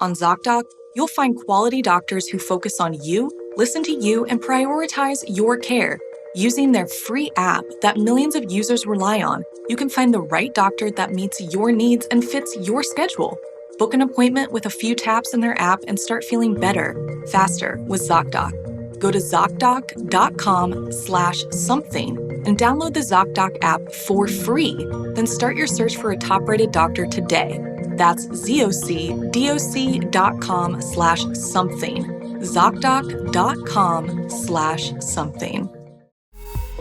On ZocDoc, you'll find quality doctors who focus on you, listen to you, and prioritize your care. Using their free app that millions of users rely on, you can find the right doctor that meets your needs and fits your schedule. Book an appointment with a few taps in their app and start feeling better, faster with ZocDoc. Go to ZocDoc.com/something and download the ZocDoc app for free. Then start your search for a top-rated doctor today. That's ZocDoc.com/something. ZocDoc.com/something.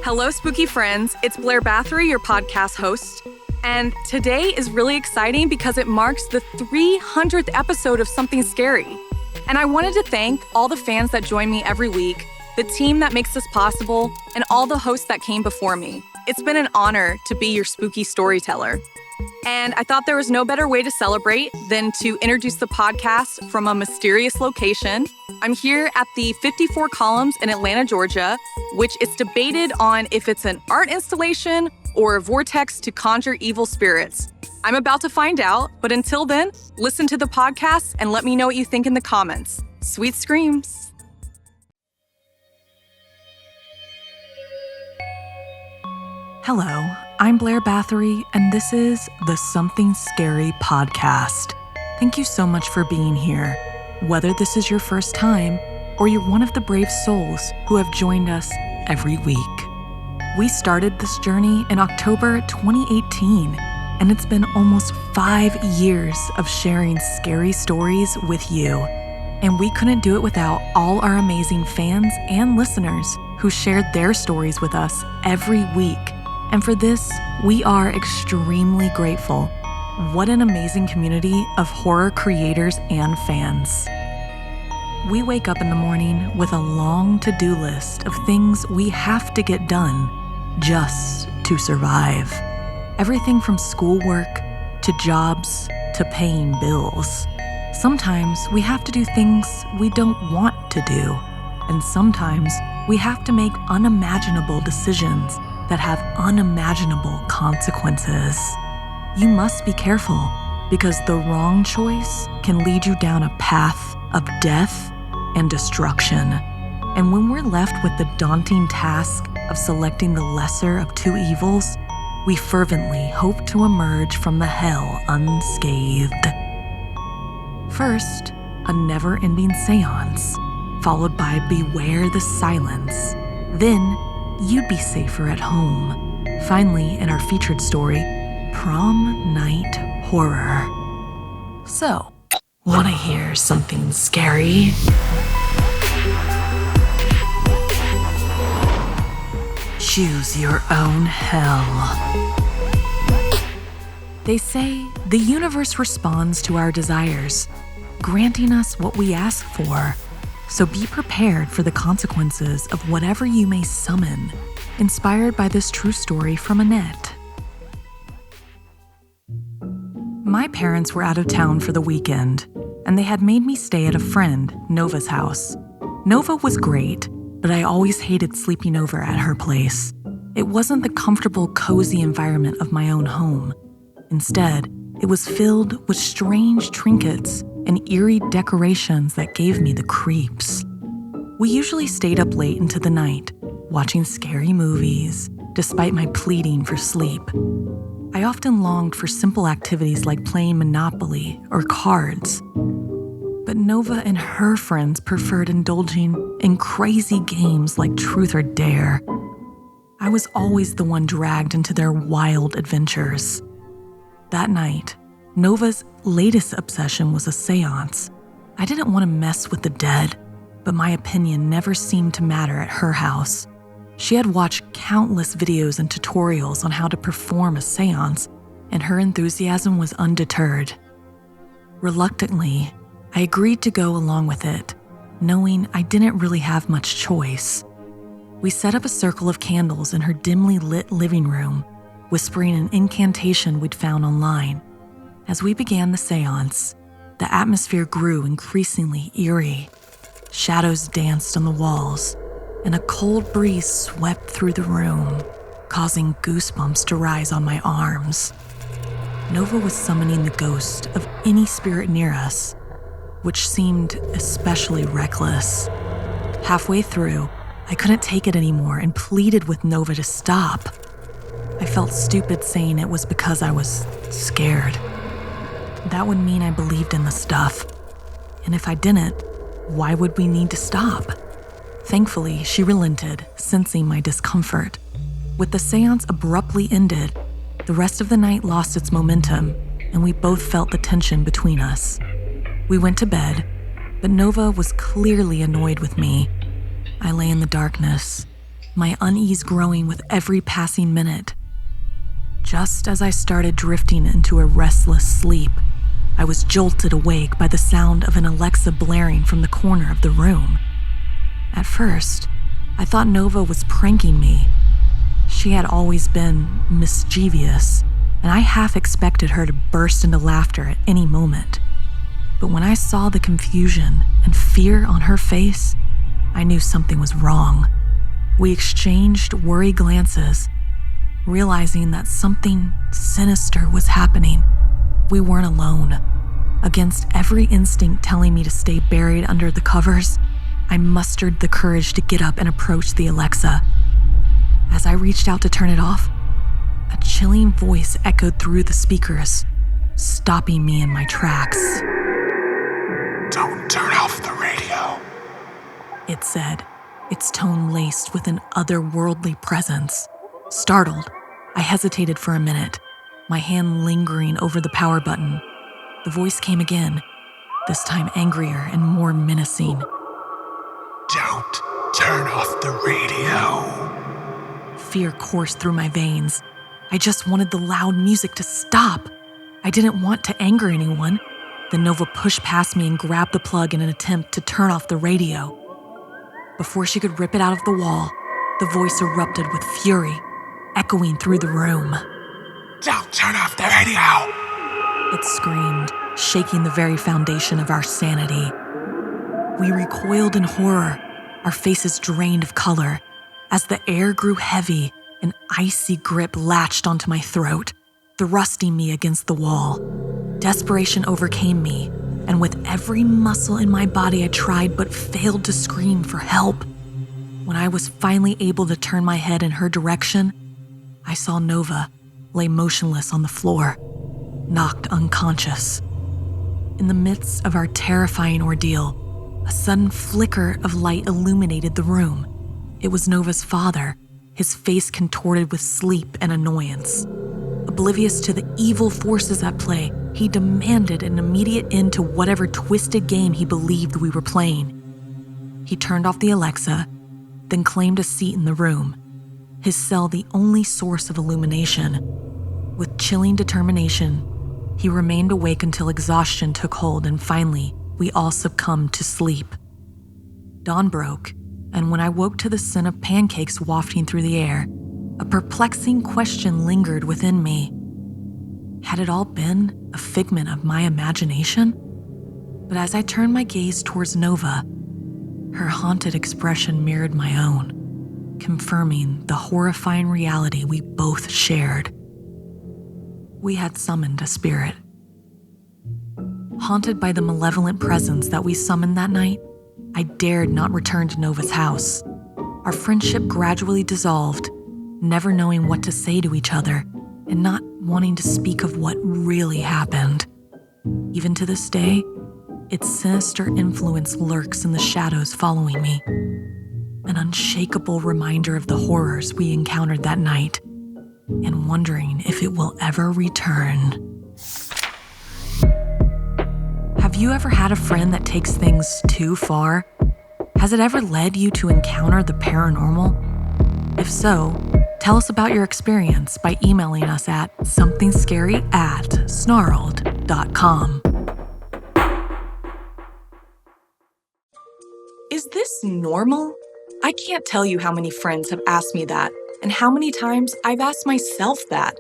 Hello, spooky friends. It's Blair Bathory, your podcast host. And today is really exciting because it marks the 300th episode of Something Scary. And I wanted to thank all the fans that join me every week, the team that makes this possible, and all the hosts that came before me. It's been an honor to be your spooky storyteller. And I thought there was no better way to celebrate than to introduce the podcast from a mysterious location. I'm here at the 54 Columns in Atlanta, Georgia, which is debated on if it's an art installation or a vortex to conjure evil spirits. I'm about to find out, but until then, listen to the podcast and let me know what you think in the comments. Sweet screams. Hello, I'm Blair Bathory, and this is the Something Scary podcast. Thank you so much for being here. Whether this is your first time or you're one of the brave souls who have joined us every week. We started this journey in October 2018, and it's been almost 5 years of sharing scary stories with you. And we couldn't do it without all our amazing fans and listeners who shared their stories with us every week. And for this, we are extremely grateful. What an amazing community of horror creators and fans. We wake up in the morning with a long to-do list of things we have to get done just to survive. Everything from schoolwork to jobs to paying bills. Sometimes we have to do things we don't want to do. And sometimes we have to make unimaginable decisions that have unimaginable consequences. You must be careful because the wrong choice can lead you down a path of death and destruction. And when we're left with the daunting task of selecting the lesser of two evils, we fervently hope to emerge from the hell unscathed. First, a never-ending seance, followed by beware the silence. Then, you'd be safer at home. Finally, in our featured story, Prom Night Horror. So, wanna hear something scary? Choose your own hell. They say the universe responds to our desires, granting us what we ask for. So be prepared for the consequences of whatever you may summon, inspired by this true story from Annette. My parents were out of town for the weekend, and they had made me stay at a friend, Nova's house. Nova was great, but I always hated sleeping over at her place. It wasn't the comfortable, cozy environment of my own home. Instead, it was filled with strange trinkets and eerie decorations that gave me the creeps. We usually stayed up late into the night, watching scary movies, despite my pleading for sleep. I often longed for simple activities like playing Monopoly or cards. But Nova and her friends preferred indulging in crazy games like Truth or Dare. I was always the one dragged into their wild adventures. That night, Nova's latest obsession was a seance. I didn't want to mess with the dead, but my opinion never seemed to matter at her house. She had watched countless videos and tutorials on how to perform a seance, and her enthusiasm was undeterred. Reluctantly, I agreed to go along with it, knowing I didn't really have much choice. We set up a circle of candles in her dimly lit living room, whispering an incantation we'd found online. As we began the seance, the atmosphere grew increasingly eerie. Shadows danced on the walls, and a cold breeze swept through the room, causing goosebumps to rise on my arms. Nova was summoning the ghost of any spirit near us. which seemed especially reckless. Halfway through, I couldn't take it anymore and pleaded with Nova to stop. I felt stupid saying it was because I was scared. That would mean I believed in the stuff. And if I didn't, why would we need to stop? Thankfully, she relented, sensing my discomfort. With the seance abruptly ended, the rest of the night lost its momentum, and we both felt the tension between us. We went to bed, but Nova was clearly annoyed with me. I lay in the darkness, my unease growing with every passing minute. Just as I started drifting into a restless sleep, I was jolted awake by the sound of an Alexa blaring from the corner of the room. At first, I thought Nova was pranking me. She had always been mischievous, and I half expected her to burst into laughter at any moment. But when I saw the confusion and fear on her face, I knew something was wrong. We exchanged worried glances, realizing that something sinister was happening. We weren't alone. Against every instinct telling me to stay buried under the covers, I mustered the courage to get up and approach the Alexa. As I reached out to turn it off, a chilling voice echoed through the speakers, stopping me in my tracks. "Don't turn off the radio," it said, its tone laced with an otherworldly presence. Startled, I hesitated for a minute, my hand lingering over the power button. The voice came again, this time angrier and more menacing. "Don't turn off the radio." Fear coursed through my veins. I just wanted the loud music to stop. I didn't want to anger anyone. Then Nova pushed past me and grabbed the plug in an attempt to turn off the radio. Before she could rip it out of the wall, the voice erupted with fury, echoing through the room. "Don't turn off the radio!" It screamed, shaking the very foundation of our sanity. We recoiled in horror, our faces drained of color. As the air grew heavy, an icy grip latched onto my throat, thrusting me against the wall. Desperation overcame me, and with every muscle in my body I tried but failed to scream for help. When I was finally able to turn my head in her direction, I saw Nova lay motionless on the floor, knocked unconscious. In the midst of our terrifying ordeal, a sudden flicker of light illuminated the room. It was Nova's father, his face contorted with sleep and annoyance. Oblivious to the evil forces at play, he demanded an immediate end to whatever twisted game he believed we were playing. He turned off the Alexa, then claimed a seat in the room, his cell the only source of illumination. With chilling determination, he remained awake until exhaustion took hold, and finally, we all succumbed to sleep. Dawn broke, and when I woke to the scent of pancakes wafting through the air, a perplexing question lingered within me. Had it all been a figment of my imagination? But as I turned my gaze towards Nova, her haunted expression mirrored my own, confirming the horrifying reality we both shared. We had summoned a spirit. Haunted by the malevolent presence that we summoned that night, I dared not return to Nova's house. Our friendship gradually dissolved, never knowing what to say to each other and not wanting to speak of what really happened. Even to this day, its sinister influence lurks in the shadows following me, an unshakable reminder of the horrors we encountered that night, and wondering if it will ever return. Have you ever had a friend that takes things too far? Has it ever led you to encounter the paranormal? If so, tell us about your experience by emailing us at somethingscary@snarled.com. Is this normal? I can't tell you how many friends have asked me that, and how many times I've asked myself that.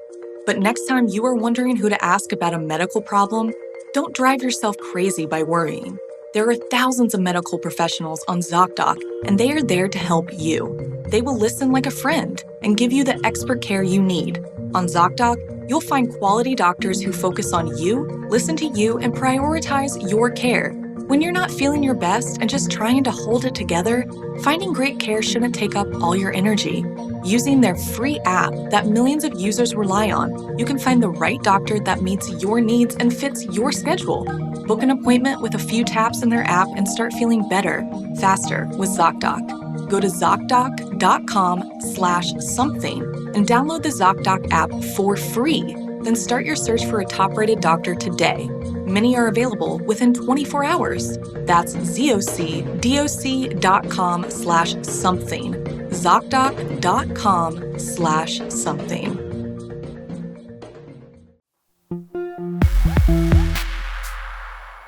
But next time you are wondering who to ask about a medical problem, don't drive yourself crazy by worrying. There are thousands of medical professionals on ZocDoc, and they are there to help you. They will listen like a friend and give you the expert care you need. On ZocDoc, you'll find quality doctors who focus on you, listen to you, and prioritize your care. When you're not feeling your best and just trying to hold it together, finding great care shouldn't take up all your energy. Using their free app that millions of users rely on, you can find the right doctor that meets your needs and fits your schedule. Book an appointment with a few taps in their app and start feeling better, faster with ZocDoc. Go to ZocDoc.com/something and download the ZocDoc app for free. Then start your search for a top-rated doctor today. Many are available within 24 hours. That's ZocDoc.com/something. ZocDoc.com/something.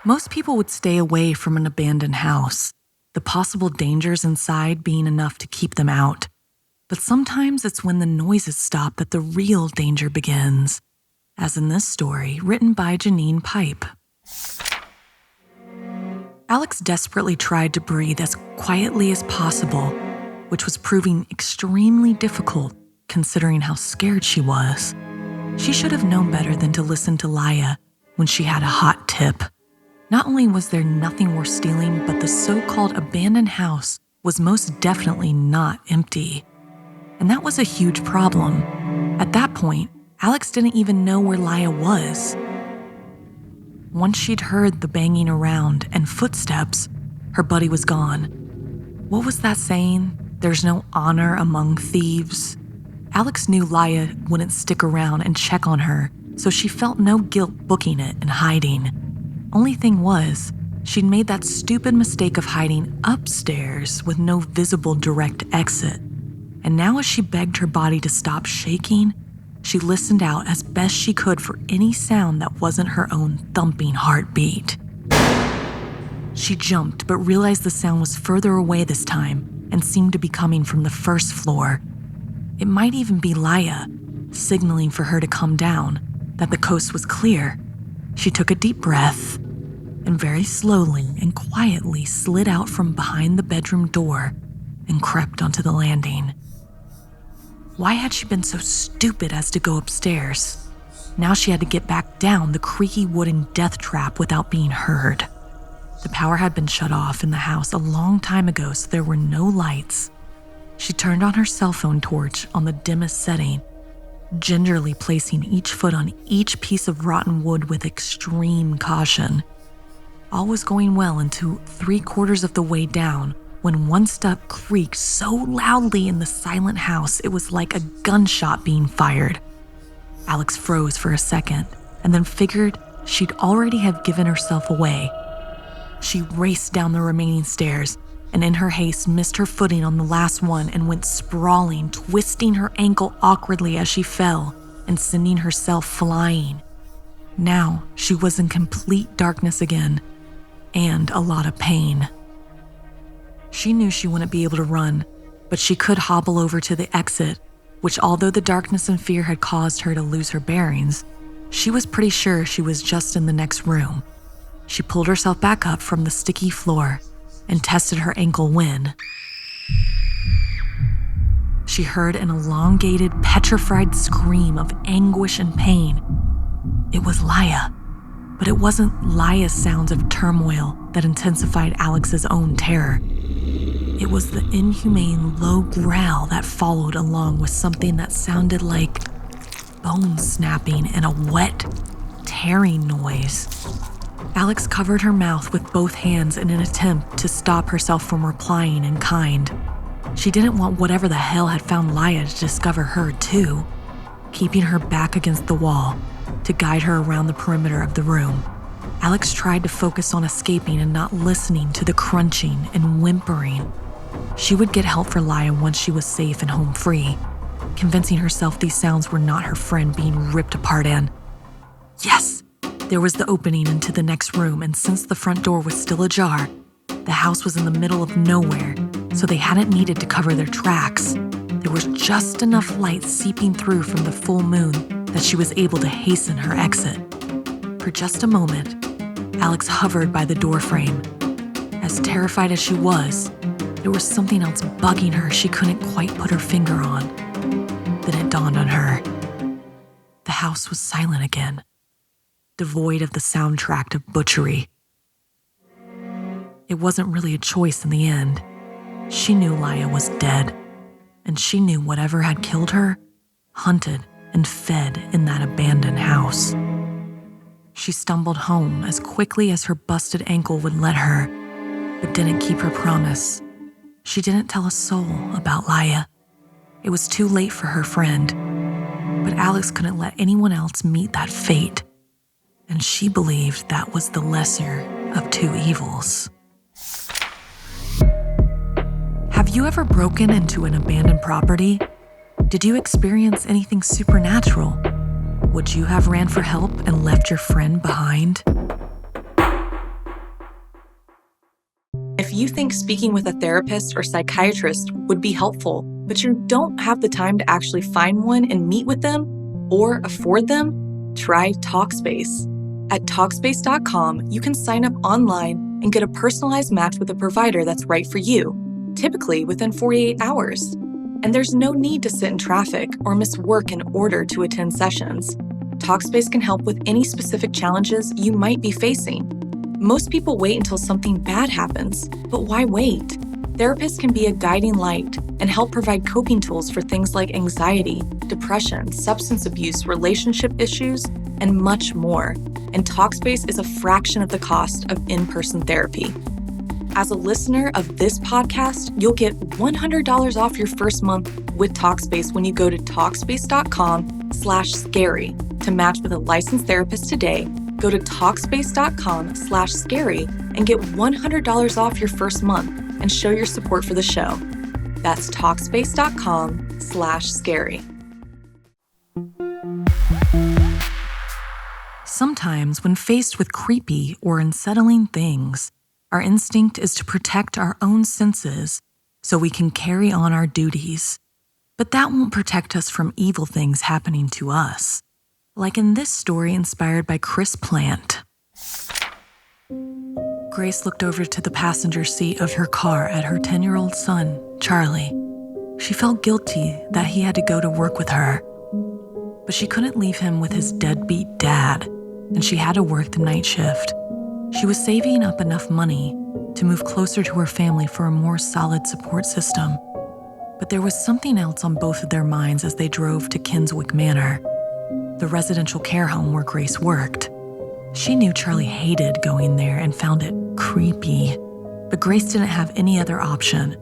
Most people would stay away from an abandoned house, the possible dangers inside being enough to keep them out. But sometimes it's when the noises stop that the real danger begins, as in this story written by Janine Pipe. Alex desperately tried to breathe as quietly as possible, which was proving extremely difficult considering how scared she was. She should have known better than to listen to Laya when she had a hot tip. Not only was there nothing worth stealing, but the so-called abandoned house was most definitely not empty. And that was a huge problem. At that point, Alex didn't even know where Laya was. Once she'd heard the banging around and footsteps, her buddy was gone. What was that saying? There's no honor among thieves. Alex knew Laya wouldn't stick around and check on her, so she felt no guilt booking it and hiding. Only thing was, she'd made that stupid mistake of hiding upstairs with no visible direct exit. And now as she begged her body to stop shaking, she listened out as best she could for any sound that wasn't her own thumping heartbeat. She jumped, but realized the sound was further away this time and seemed to be coming from the first floor. It might even be Laya, signaling for her to come down, that the coast was clear. She took a deep breath and very slowly and quietly slid out from behind the bedroom door and crept onto the landing. Why had she been so stupid as to go upstairs? Now she had to get back down the creaky wooden death trap without being heard. The power had been shut off in the house a long time ago, so there were no lights. She turned on her cell phone torch on the dimmest setting, gingerly placing each foot on each piece of rotten wood with extreme caution. All was going well until 3/4 of the way down, when one step creaked so loudly in the silent house it was like a gunshot being fired. Alex froze for a second and then figured she'd already have given herself away. She raced down the remaining stairs and in her haste missed her footing on the last one and went sprawling, twisting her ankle awkwardly as she fell and sending herself flying. Now she was in complete darkness again and a lot of pain. She knew she wouldn't be able to run, but she could hobble over to the exit, which although the darkness and fear had caused her to lose her bearings, she was pretty sure she was just in the next room. She pulled herself back up from the sticky floor and tested her ankle when she heard an elongated, petrified scream of anguish and pain. It was Laya, but it wasn't Laya's sounds of turmoil that intensified Alex's own terror. It was the inhumane low growl that followed along with something that sounded like bone snapping and a wet, tearing noise. Alex covered her mouth with both hands in an attempt to stop herself from replying in kind. She didn't want whatever the hell had found Laya to discover her too, keeping her back against the wall to guide her around the perimeter of the room. Alex tried to focus on escaping and not listening to the crunching and whimpering. She would get help for Laya once she was safe and home free, convincing herself these sounds were not her friend being ripped apart and... Yes! There was the opening into the next room, and since the front door was still ajar, the house was in the middle of nowhere, so they hadn't needed to cover their tracks. There was just enough light seeping through from the full moon that she was able to hasten her exit. For just a moment, Alex hovered by the doorframe. As terrified as she was, there was something else bugging her she couldn't quite put her finger on. Then it dawned on her. The house was silent again, devoid of the soundtrack of butchery. It wasn't really a choice in the end. She knew Laya was dead, and she knew whatever had killed her hunted and fed in that abandoned house. She stumbled home as quickly as her busted ankle would let her, but didn't keep her promise. She didn't tell a soul about Laya. It was too late for her friend, but Alex couldn't let anyone else meet that fate, and she believed that was the lesser of two evils. Have you ever broken into an abandoned property? Did you experience anything supernatural? Would you have ran for help and left your friend behind? If you think speaking with a therapist or psychiatrist would be helpful, but you don't have the time to actually find one and meet with them or afford them, try Talkspace. At Talkspace.com, you can sign up online and get a personalized match with a provider that's right for you, typically within 48 hours. And there's no need to sit in traffic or miss work in order to attend sessions. Talkspace can help with any specific challenges you might be facing. Most people wait until something bad happens, but why wait? Therapists can be a guiding light and help provide coping tools for things like anxiety, depression, substance abuse, relationship issues, and much more. And Talkspace is a fraction of the cost of in-person therapy. As a listener of this podcast, you'll get $100 off your first month with Talkspace when you go to Talkspace.com/scary to match with a licensed therapist today. Go to Talkspace.com/scary and get $100 off your first month and show your support for the show. That's Talkspace.com/scary. Sometimes when faced with creepy or unsettling things, our instinct is to protect our own senses so we can carry on our duties. But that won't protect us from evil things happening to us. Like in this story inspired by Chris Plant. Grace looked over to the passenger seat of her car at her 10-year-old son, Charlie. She felt guilty that he had to go to work with her. But she couldn't leave him with his deadbeat dad, and she had to work the night shift. She was saving up enough money to move closer to her family for a more solid support system. But there was something else on both of their minds as they drove to Kenswick Manor, the residential care home where Grace worked. She knew Charlie hated going there and found it creepy, but Grace didn't have any other option.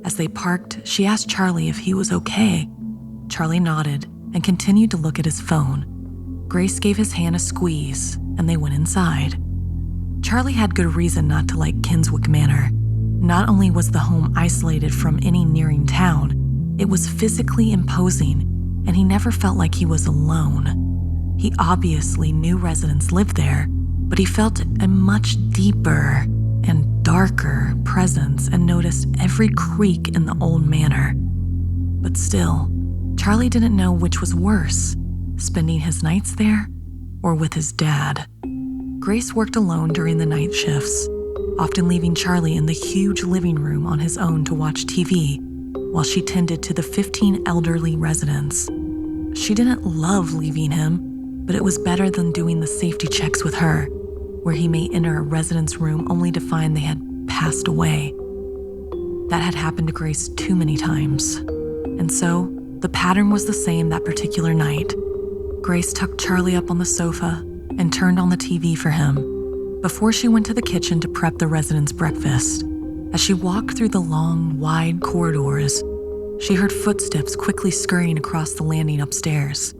As they parked, she asked Charlie if he was okay. Charlie nodded and continued to look at his phone. Grace gave his hand a squeeze, and they went inside. Charlie had good reason not to like Kenswick Manor. Not only was the home isolated from any nearing town, it was physically imposing, and he never felt like he was alone. He obviously knew residents lived there, but he felt a much deeper and darker presence and noticed every creak in the old manor. But still, Charlie didn't know which was worse, spending his nights there or with his dad. Grace worked alone during the night shifts, often leaving Charlie in the huge living room on his own to watch TV while she tended to the 15 elderly residents. She didn't love leaving him, but it was better than doing the safety checks with her, where he may enter a resident's room only to find they had passed away. That had happened to Grace too many times. And so, the pattern was the same that particular night. Grace tucked Charlie up on the sofa and turned on the TV for him before she went to the kitchen to prep the residents' breakfast. As she walked through the long, wide corridors, she heard footsteps quickly scurrying across the landing upstairs.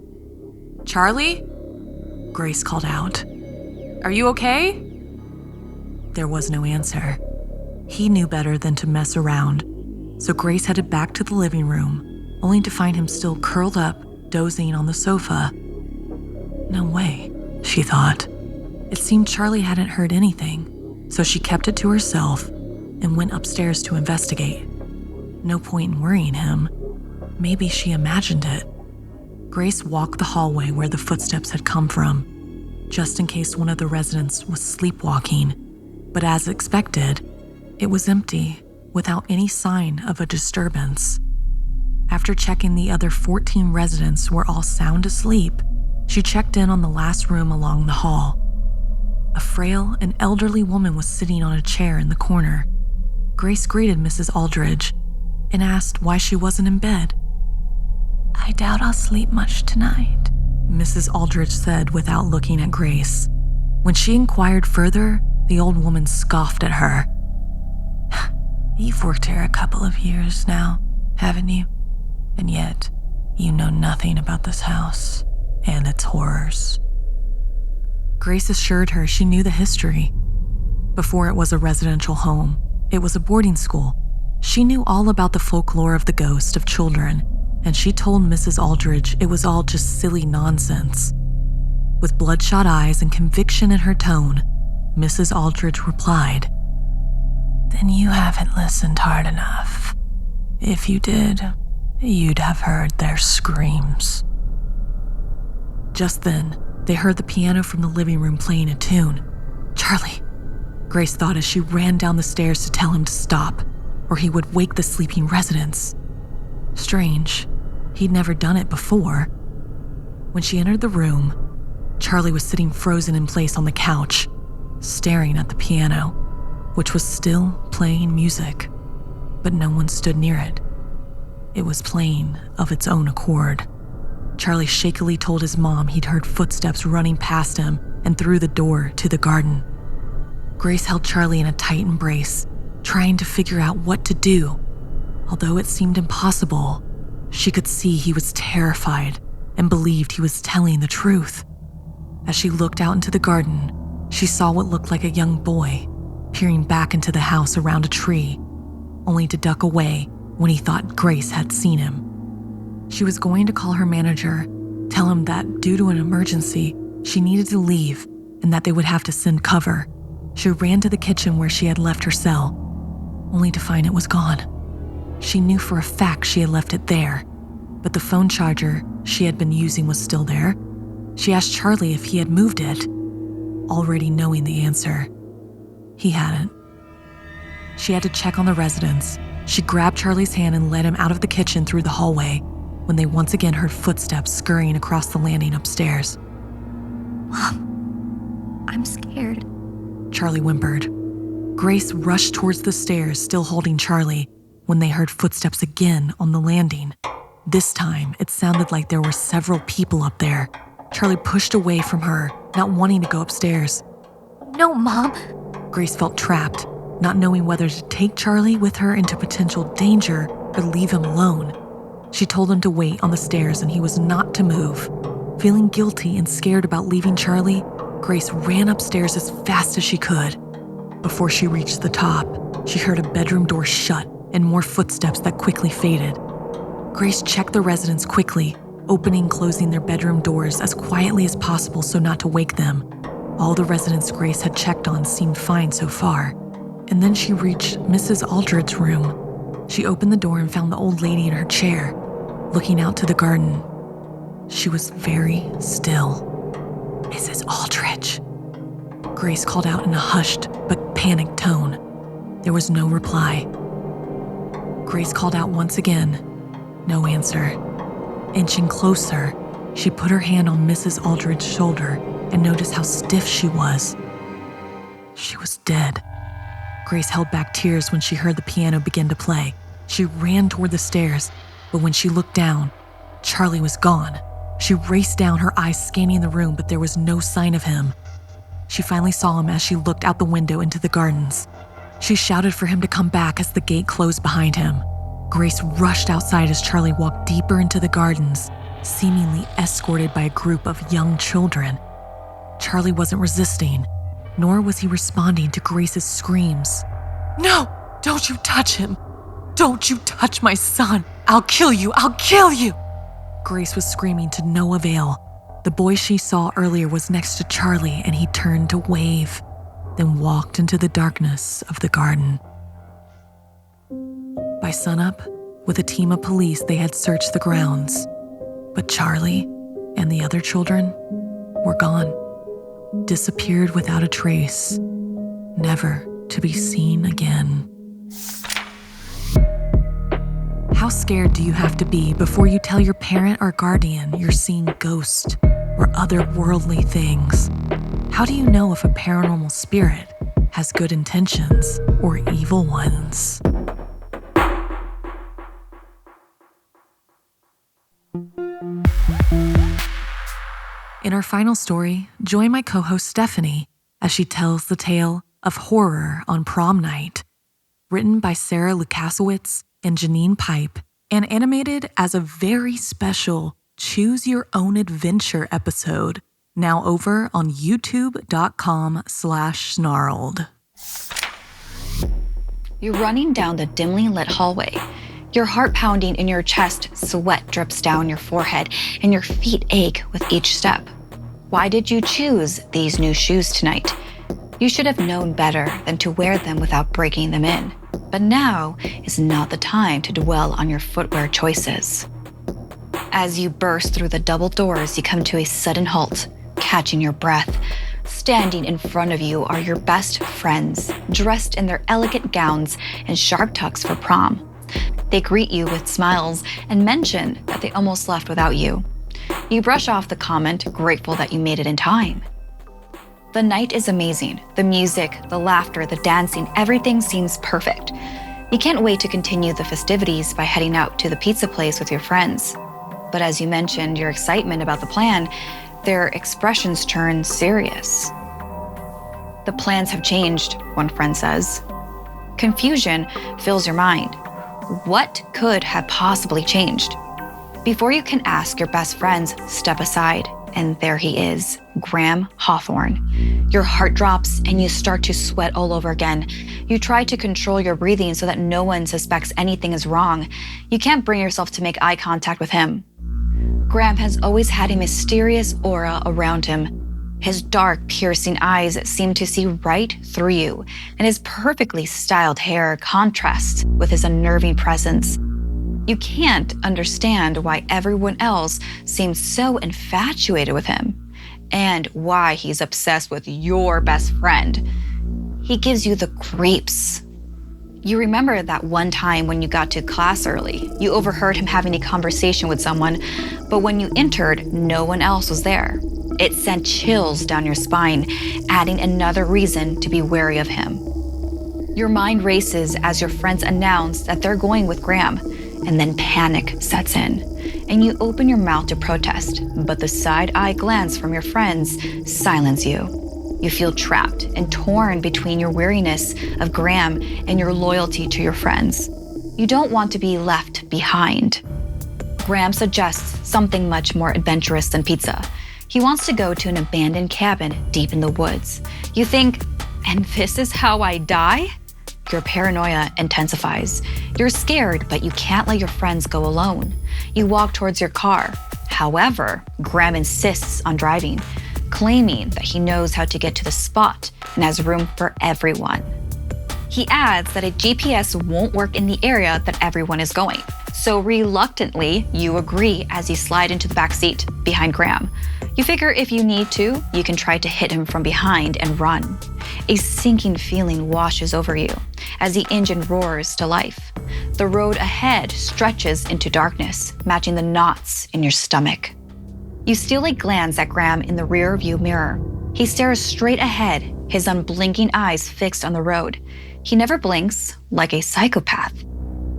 "Charlie?" Grace called out. "Are you okay?" There was no answer. He knew better than to mess around, so Grace headed back to the living room, only to find him still curled up, dozing on the sofa. No way, she thought. It seemed Charlie hadn't heard anything, so she kept it to herself and went upstairs to investigate. No point in worrying him. Maybe she imagined it. Grace walked the hallway where the footsteps had come from, just in case one of the residents was sleepwalking. But as expected, it was empty, without any sign of a disturbance. After checking the other 14 residents were all sound asleep, she checked in on the last room along the hall. A frail and elderly woman was sitting on a chair in the corner. Grace greeted Mrs. Aldridge and asked why she wasn't in bed. "I doubt I'll sleep much tonight," Mrs. Aldridge said without looking at Grace. When she inquired further, the old woman scoffed at her. "You've worked here a couple of years now, haven't you? And yet, you know nothing about this house and its horrors." Grace assured her she knew the history. Before it was a residential home, it was a boarding school. She knew all about the folklore of the ghost of children, and she told Mrs. Aldridge it was all just silly nonsense. With bloodshot eyes and conviction in her tone, Mrs. Aldridge replied, "Then you haven't listened hard enough. If you did, you'd have heard their screams." Just then, they heard the piano from the living room playing a tune. "Charlie," Grace thought as she ran down the stairs to tell him to stop, or he would wake the sleeping residents. Strange, he'd never done it before. When she entered the room, Charlie was sitting frozen in place on the couch, staring at the piano, which was still playing music, but no one stood near it. It was playing of its own accord. Charlie shakily told his mom he'd heard footsteps running past him and through the door to the garden. Grace held Charlie in a tight embrace, trying to figure out what to do. Although it seemed impossible, she could see he was terrified and believed he was telling the truth. As she looked out into the garden, she saw what looked like a young boy peering back into the house around a tree, only to duck away when he thought Grace had seen him. She was going to call her manager, tell him that due to an emergency, she needed to leave and that they would have to send cover. She ran to the kitchen where she had left her cell, only to find it was gone. She knew for a fact she had left it there, but the phone charger she had been using was still there. She asked Charlie if he had moved it, already knowing the answer. He hadn't. She had to check on the residents. She grabbed Charlie's hand and led him out of the kitchen through the hallway when they once again heard footsteps scurrying across the landing upstairs. "Mom, I'm scared," Charlie whimpered. Grace rushed towards the stairs, still holding Charlie, when they heard footsteps again on the landing. This time, it sounded like there were several people up there. Charlie pushed away from her, not wanting to go upstairs. "No, Mom." Grace felt trapped, not knowing whether to take Charlie with her into potential danger or leave him alone. She told him to wait on the stairs and he was not to move. Feeling guilty and scared about leaving Charlie, Grace ran upstairs as fast as she could. Before she reached the top, she heard a bedroom door shut and more footsteps that quickly faded. Grace checked the residents quickly, opening and closing their bedroom doors as quietly as possible so not to wake them. All the residents Grace had checked on seemed fine so far. And then she reached Mrs. Aldridge's room. She opened the door and found the old lady in her chair, looking out to the garden. She was very still. "Mrs. Aldridge," Grace called out in a hushed but panicked tone. There was no reply. Grace called out once again. No answer. Inching closer, she put her hand on Mrs. Aldridge's shoulder and noticed how stiff she was. She was dead. Grace held back tears when she heard the piano begin to play. She ran toward the stairs, but when she looked down, Charlie was gone. She raced down, her eyes scanning the room, but there was no sign of him. She finally saw him as she looked out the window into the gardens. She shouted for him to come back as the gate closed behind him. Grace rushed outside as Charlie walked deeper into the gardens, seemingly escorted by a group of young children. Charlie wasn't resisting, nor was he responding to Grace's screams. "No, don't you touch him. Don't you touch my son. I'll kill you. I'll kill you." Grace was screaming to no avail. The boy she saw earlier was next to Charlie, and he turned to wave, then walked into the darkness of the garden. By sunup, with a team of police, they had searched the grounds. But Charlie and the other children were gone, disappeared without a trace, never to be seen again. How scared do you have to be before you tell your parent or guardian you're seeing ghosts or otherworldly things? How do you know if a paranormal spirit has good intentions or evil ones? In our final story, join my co-host Stephanie as she tells the tale of horror on prom night, written by Sarah Lukasiewicz and Janine Pipe, and animated as a very special Choose Your Own Adventure episode, now over on youtube.com/snarled. You're running down the dimly lit hallway. Your heart pounding in your chest, sweat drips down your forehead, and your feet ache with each step. Why did you choose these new shoes tonight? You should have known better than to wear them without breaking them in. But now is not the time to dwell on your footwear choices. As you burst through the double doors, you come to a sudden halt, catching your breath. Standing in front of you are your best friends, dressed in their elegant gowns and sharp tucks for prom. They greet you with smiles and mention that they almost left without you. You brush off the comment, grateful that you made it in time. The night is amazing. The music, the laughter, the dancing, everything seems perfect. You can't wait to continue the festivities by heading out to the pizza place with your friends. But as you mentioned your excitement about the plan, their expressions turn serious. The plans have changed, one friend says. Confusion fills your mind. What could have possibly changed? Before you can ask, your best friends step aside, and there he is, Graham Hawthorne. Your heart drops and you start to sweat all over again. You try to control your breathing so that no one suspects anything is wrong. You can't bring yourself to make eye contact with him. Graham has always had a mysterious aura around him. His dark, piercing eyes seem to see right through you, and his perfectly styled hair contrasts with his unnerving presence. You can't understand why everyone else seems so infatuated with him, and why he's obsessed with your best friend. He gives you the creeps. You remember that one time when you got to class early. You overheard him having a conversation with someone, but when you entered, no one else was there. It sent chills down your spine, adding another reason to be wary of him. Your mind races as your friends announce that they're going with Graham, and then panic sets in, and you open your mouth to protest, but the side-eye glance from your friends silence you. You feel trapped and torn between your weariness of Graham and your loyalty to your friends. You don't want to be left behind. Graham suggests something much more adventurous than pizza. He wants to go to an abandoned cabin deep in the woods. You think, and this is how I die? Your paranoia intensifies. You're scared, but you can't let your friends go alone. You walk towards your car. However, Graham insists on driving, claiming that he knows how to get to the spot and has room for everyone. He adds that a GPS won't work in the area that everyone is going. So reluctantly, you agree as you slide into the back seat behind Graham. You figure if you need to, you can try to hit him from behind and run. A sinking feeling washes over you as the engine roars to life. The road ahead stretches into darkness, matching the knots in your stomach. You steal a glance at Graham in the rear view mirror. He stares straight ahead, his unblinking eyes fixed on the road. He never blinks, like a psychopath.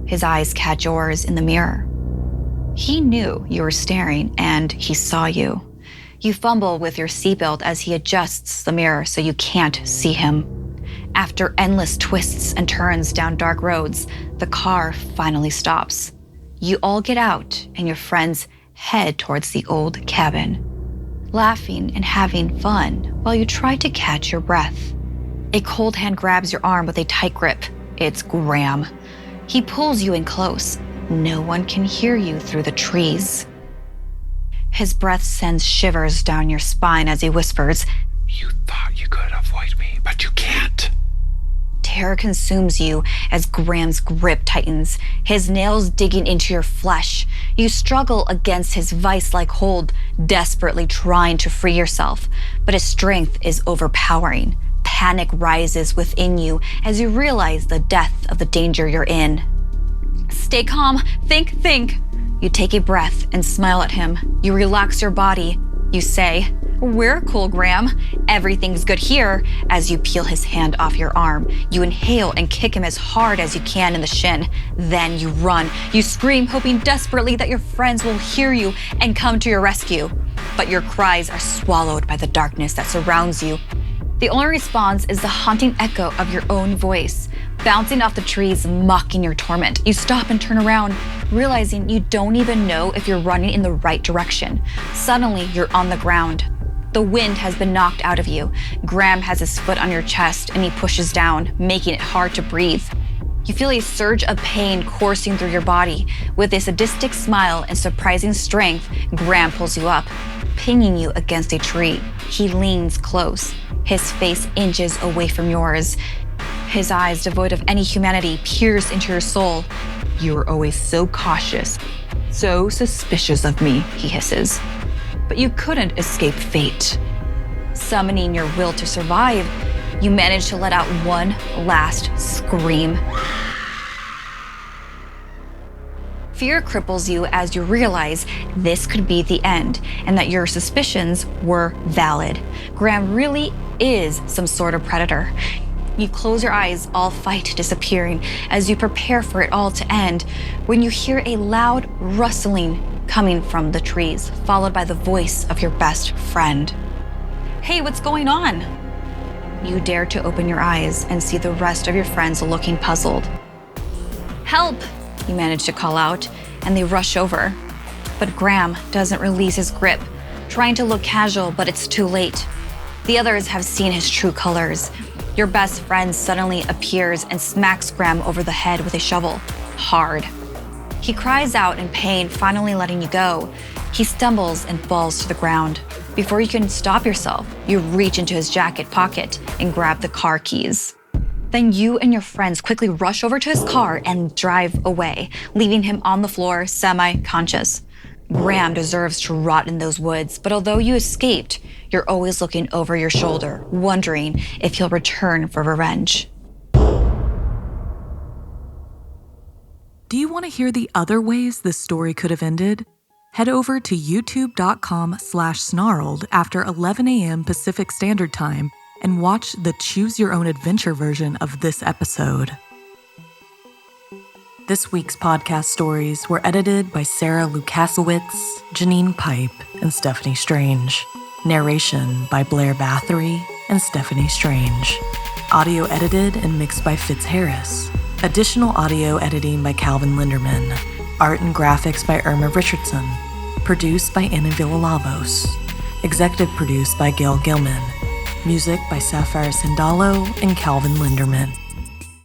His eyes catch yours in the mirror. He knew you were staring, and he saw you. You fumble with your seatbelt as he adjusts the mirror so you can't see him. After endless twists and turns down dark roads, the car finally stops. You all get out, and your friends head towards the old cabin, laughing and having fun while you try to catch your breath. A cold hand grabs your arm with a tight grip. It's Graham. He pulls you in close. No one can hear you through the trees. His breath sends shivers down your spine as he whispers, You thought you could avoid me, but you can't. Terror consumes you as Graham's grip tightens, his nails digging into your flesh. You struggle against his vice-like hold, desperately trying to free yourself, but his strength is overpowering. Panic rises within you as you realize the depth of the danger you're in. Stay calm, think. You take a breath and smile at him. You relax your body. You say, We're cool, Graham. Everything's good here. As you peel his hand off your arm, you inhale and kick him as hard as you can in the shin. Then you run. You scream, hoping desperately that your friends will hear you and come to your rescue. But your cries are swallowed by the darkness that surrounds you. The only response is the haunting echo of your own voice, bouncing off the trees, mocking your torment. You stop and turn around, realizing you don't even know if you're running in the right direction. Suddenly, you're on the ground. The wind has been knocked out of you. Graham has his foot on your chest and he pushes down, making it hard to breathe. You feel a surge of pain coursing through your body. With a sadistic smile and surprising strength, Graham pulls you up, pinging you against a tree. He leans close, his face inches away from yours. His eyes, devoid of any humanity, pierce into your soul. "You were always so cautious, so suspicious of me," he hisses. But you couldn't escape fate. Summoning your will to survive, you manage to let out one last scream. Fear cripples you as you realize this could be the end and that your suspicions were valid. Graham really is some sort of predator. You close your eyes, all fight disappearing, as you prepare for it all to end, when you hear a loud rustling coming from the trees, followed by the voice of your best friend. "Hey, what's going on?" You dare to open your eyes and see the rest of your friends looking puzzled. "Help!" you manage to call out, and they rush over. But Graham doesn't release his grip, trying to look casual, but it's too late. The others have seen his true colors. Your best friend suddenly appears and smacks Graham over the head with a shovel, hard. He cries out in pain, finally letting you go. He stumbles and falls to the ground. Before you can stop yourself, you reach into his jacket pocket and grab the car keys. Then you and your friends quickly rush over to his car and drive away, leaving him on the floor, semi-conscious. Graham deserves to rot in those woods, but although you escaped, you're always looking over your shoulder, wondering if he'll return for revenge. Do you want to hear the other ways this story could have ended? Head over to youtube.com/snarled after 11 a.m. Pacific Standard Time and watch the Choose Your Own Adventure version of this episode. This week's podcast stories were edited by Sarah Lukasiewicz, Janine Pipe, and Stephanie Strange. Narration by Blair Bathory and Stephanie Strange. Audio edited and mixed by Fitz Harris. Additional audio editing by Calvin Linderman. Art and graphics by Irma Richardson. Produced by Anna Villalobos. Executive produced by Gail Gilman. Music by Sapphire Sindalo and Calvin Linderman.